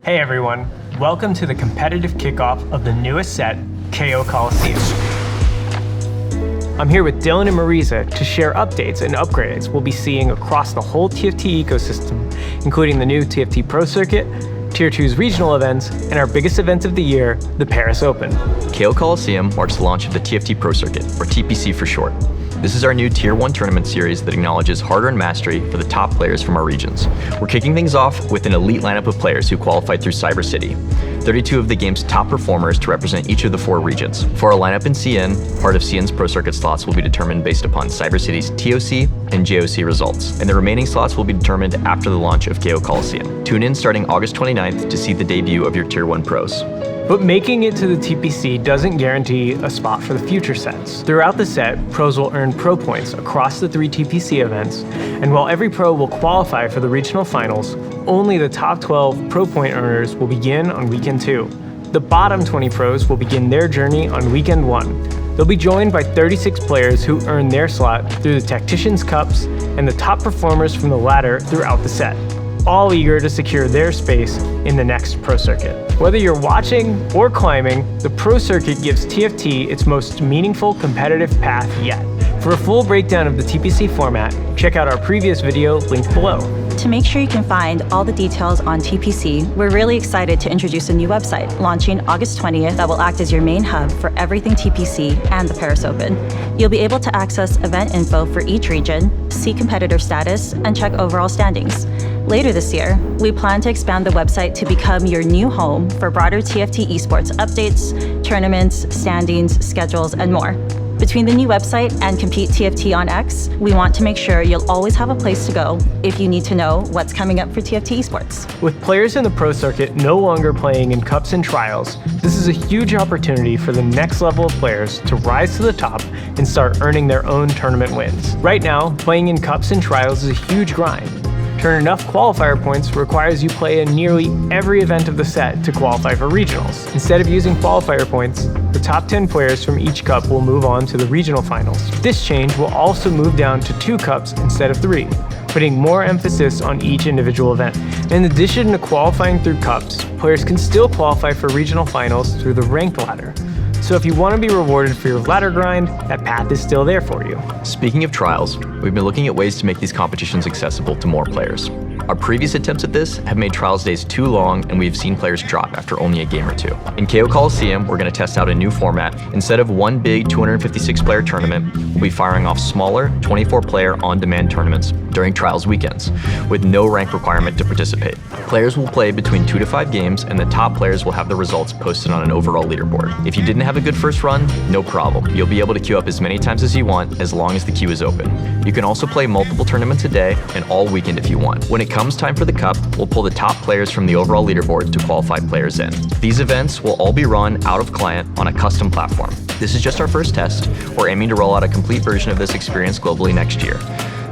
Hey everyone, welcome to the competitive kickoff of the newest set, KO Coliseum. I'm here with Dylan and Marisa to share updates and upgrades we'll be seeing across the whole TFT ecosystem, including the new TFT Pro Circuit, Tier 2's regional events, and our biggest event of the year, the Paris Open. KO Coliseum marks the launch of the TFT Pro Circuit, or TPC for short. This is our new Tier 1 tournament series that acknowledges hard-earned mastery for the top players from our regions. We're kicking things off with an elite lineup of players who qualified through Cyber City. 32 of the game's top performers to represent each of the 4 regions. For our lineup in CN, part of CN's Pro Circuit slots will be determined based upon Cyber City's TOC and JOC results, and the remaining slots will be determined after the launch of KO Coliseum. Tune in starting August 29th to see the debut of your Tier 1 pros. But making it to the TPC doesn't guarantee a spot for the future sets. Throughout the set, pros will earn pro points across the 3 TPC events, and while every pro will qualify for the regional finals, only the top 12 pro point earners will begin on weekend 2. The bottom 20 pros will begin their journey on weekend 1. They'll be joined by 36 players who earn their slot through the Tacticians Cups and the top performers from the ladder throughout the set, all eager to secure their space in the next Pro Circuit. Whether you're watching or climbing, the Pro Circuit gives TFT its most meaningful competitive path yet. For a full breakdown of the TPC format, check out our previous video linked below. To make sure you can find all the details on TPC, we're really excited to introduce a new website launching August 20th that will act as your main hub for everything TPC and the Paris Open. You'll be able to access event info for each region, see competitor status, and check overall standings. Later this year, we plan to expand the website to become your new home for broader TFT Esports updates, tournaments, standings, schedules, and more. Between the new website and Compete TFT on X, we want to make sure you'll always have a place to go if you need to know what's coming up for TFT Esports. With players in the Pro Circuit no longer playing in cups and trials, this is a huge opportunity for the next level of players to rise to the top and start earning their own tournament wins. Right now, playing in cups and trials is a huge grind. To earn enough qualifier points requires you play in nearly every event of the set to qualify for regionals. Instead of using qualifier points, the top 10 players from each cup will move on to the regional finals. This change will also move down to 2 cups instead of 3, putting more emphasis on each individual event. In addition to qualifying through cups, players can still qualify for regional finals through the ranked ladder. So if you want to be rewarded for your ladder grind, that path is still there for you. Speaking of trials, we've been looking at ways to make these competitions accessible to more players. Our previous attempts at this have made trials days too long, and we've seen players drop after only a game or 2. In KO Coliseum, we're going to test out a new format. Instead of one big 256-player tournament, we'll be firing off smaller 24-player on-demand tournaments during trials weekends, with no rank requirement to participate. Players will play between 2 to 5 games, and the top players will have the results posted on an overall leaderboard. If you didn't have a good first run, no problem. You'll be able to queue up as many times as you want, as long as the queue is open. You can also play multiple tournaments a day and all weekend if you want. When it comes time for the cup, we'll pull the top players from the overall leaderboard to qualify players in. These events will all be run out of client on a custom platform. This is just our first test. We're aiming to roll out a complete version of this experience globally next year.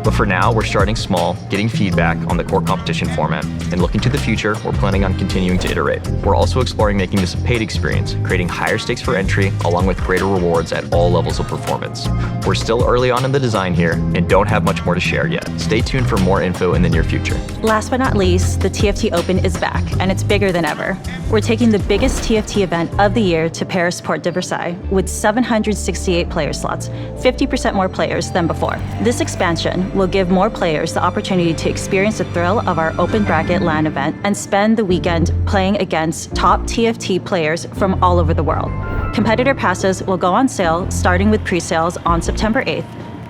But for now, we're starting small, getting feedback on the core competition format, and looking to the future, we're planning on continuing to iterate. We're also exploring making this a paid experience, creating higher stakes for entry, along with greater rewards at all levels of performance. We're still early on in the design here, and don't have much more to share yet. Stay tuned for more info in the near future. Last but not least, the TFT Open is back, and it's bigger than ever. We're taking the biggest TFT event of the year to Paris Porte de Versailles with 768 player slots, 50% more players than before. This expansion will give more players the opportunity to experience the thrill of our open bracket LAN event and spend the weekend playing against top TFT players from all over the world. Competitor passes will go on sale starting with pre-sales on September 8th.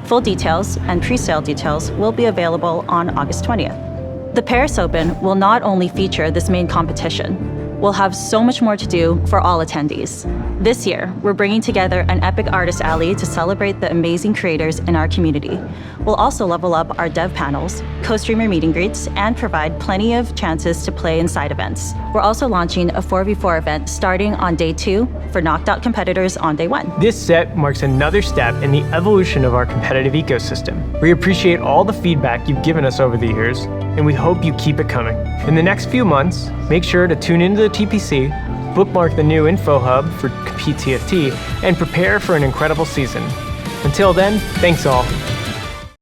Full details and pre-sale details will be available on August 20th. The Paris Open will not only feature this main competition, we'll have so much more to do for all attendees. This year, we're bringing together an epic artist alley to celebrate the amazing creators in our community. We'll also level up our dev panels, co-streamer meet and greets, and provide plenty of chances to play in side events. We're also launching a 4v4 event starting on day 2 for knocked out competitors on day 1. This set marks another step in the evolution of our competitive ecosystem. We appreciate all the feedback you've given us over the years, and we hope you keep it coming. In the next few months, make sure to tune into the TPC, bookmark the new info hub for Compete TFT, and prepare for an incredible season. Until then, thanks all.